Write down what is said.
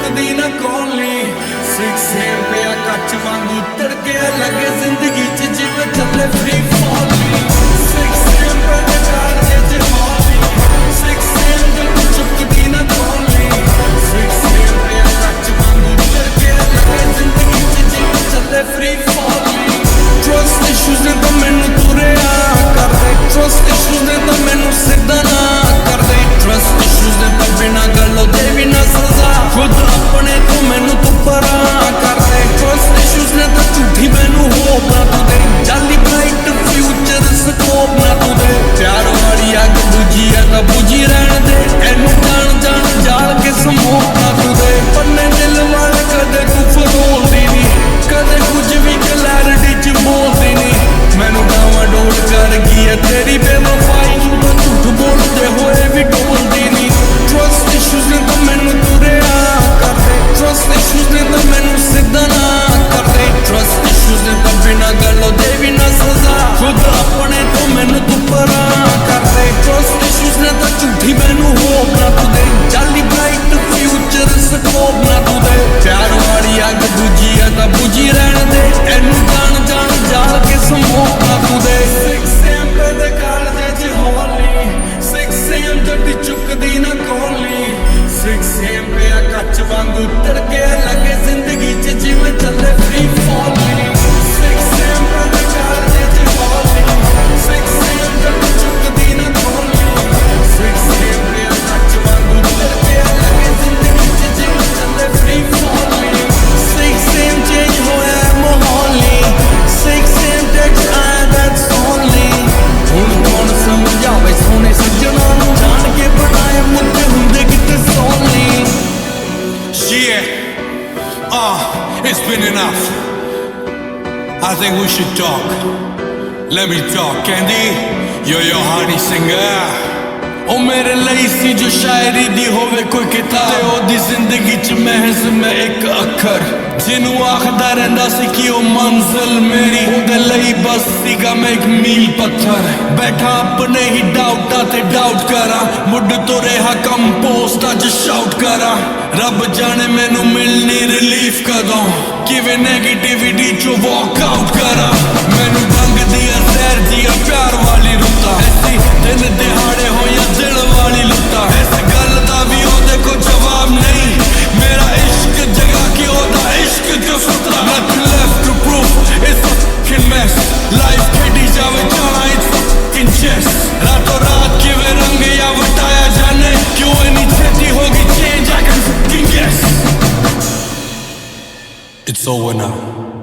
चुकदी ना कौली 6 पे कच वांगू तड़के लगे जिंदगी च जिवें चले फ्री फॉली 6 पे कारजे च हौली 6 जब चुकदी ना कौली 6 पे कच वांगू तड़के लगे जिंदगी च जिवें चले फ्री फॉली ट्रस्ट इश्यूज ने तो मैनू तुरिया कर दे ट्रस्ट इश्यूज ने तो मैनू सिद्धा ना कर दे ट्रस्ट इश्यूज ने तो बिना गल्लों दे भी ना सजा खुद अपने तो मैनू तू परा कर दे ट्रस्ट इश्यूज ने तो झूठी मैनू होप ना तू दे जाली ब्राइट फ्यूचर स्कोप ना तू दे प्यार वाली अग बुझी है तो बुझी रहने दे एनू जान जान जाल के समोक ना तू दे पन्ने दिल वाले कदे तू फरोलदी नहीं कदे कुछ भी क्लैरिटी च बोलदी नहीं मैनू डावा डोल कर गई है तेरी बेवफाई तो झूठ बोलते हुए भी डोलदी नहीं ट्रस्ट इश्यूज ने तो मैनू तुरिया कर दे ट्रस्ट इश्यूज ने तो मैनू सिद्धा ना कर दे ट्रस्ट इश्यूज ने तो बिना गल्लों दे भी ना सजा खुद अपने तो मैनू तू परा कर दे ट्रस्ट इश्यूज ने तो झूठी मैनू होप ना तू दे जाली ब्राइट फ्यूचर स्कोप ना तू दे प्यार वाली अग बुझी है तो बुझी रहने दे एनू जान जान जाल के समोक ना तू दे 6 पे दे कालजे च हौली 6 जब चुकदी ना कौली 6 पे कच वांगू तड़के लगे जिंदगी च जिवें चले फ्री फॉली 6 पे दे कालजे च हौली 6 जब चुकदी ना कौली 6 पे कच वांगू तड़के लगे जिंदगी च जिवें चले फ्री फॉली 6 चेंज होया माहौली 6 टेक्स आया दैट्स ओनली हुण कौन समझावे सोने सज्जणा नूं जान के बनाए मुद्दे हुंदे किते सोली It's been enough. I think we should talk. Let me talk, Candy. You're your honey singer. ओ मेरे ਲਈ ਸੀ ਜੋ ਸ਼ਾਇਰੀ ਦੀ ਹੋਵੇ ਕੋਈ ਕਿਤਾਬ ਤੇ ਉਹਦੀ ਜ਼ਿੰਦਗੀ ਚ ਮਹਿਜ਼ ਮੈਂ ਇੱਕ ਅੱਖਰ ਜਿਹਨੂੰ ਆਖਦਾ ਰਹਿੰਦਾ ਸੀ ਕਿ ਉਹ ਮੰਜ਼ਿਲ ਮੇਰੀ ਉਹਦੇ ਲਈ ਬਸ ਸੀਗਾ ਮੈਂ ਇੱਕ ਮੀਲ ਪੱਥਰ ਬੈਠਾ ਆਪਣੇ ਹੀ ਡਾਊਟਾਂ ਤੇ ਡਾਊਟ ਕਰਾਂ ਮੁੱਢ ਤੋਂ ਰਿਹਾ ਕੰਪੋਸਟ ਅੱਜ ਸ਼ਾਊਟ ਕਰਾਂ ਰੱਬ ਜਾਣੇ ਮੈਨੂੰ ਮਿਲਣੀ ਰਿਲੀਫ ਕਦੋਂ ਕਿਵੇਂ ਨੈਗੇਟਿਵਿਟੀ ਚੋਂ ਵਾਕ ਆਊਟ ਕਰਾਂ ਮੈਨੂੰ ਦੰਗਦੀ ਆ ਜ਼ਹਿਰ ਦੀਆਂ ਪਿਆਰ ਵਾਲੀ ਰੁੱਤਾਂ ਐਸੀ ਦਿਨ ਦਿਹਾੜੇ ਹੋਈਆਂ ਦਿਲ ਵਾਲੀ ਲੁੱਟਾਂ ਇਸ ਗੱਲ ਦਾ ਵੀ ਉਹਦੇ ਕੋਲ ਜਵਾਬ ਨਹੀਂ ਮੇਰਾ ਇਸ਼ਕ ਜਗਾ ਕੇ ਉਹਦਾ ਇਸ਼ਕ ਜੋ ਸੁਤਰਾ nothing left to prove it's a fucking mess life ਖੇਡੀ ਜਾਵੇ ਜਾਣਾ it's a fucking chess ਰਾਤੋਂ ਰਾਤ ਕਿਵੇਂ ਰੰਗਿਆ ਵਟਾਇਆ ਜਾਣੇ ਕਿਉਂ ਇੰਨੀ ਛੇਤੀ ਹੋ ਗਈ change I can fucking guess It's over now.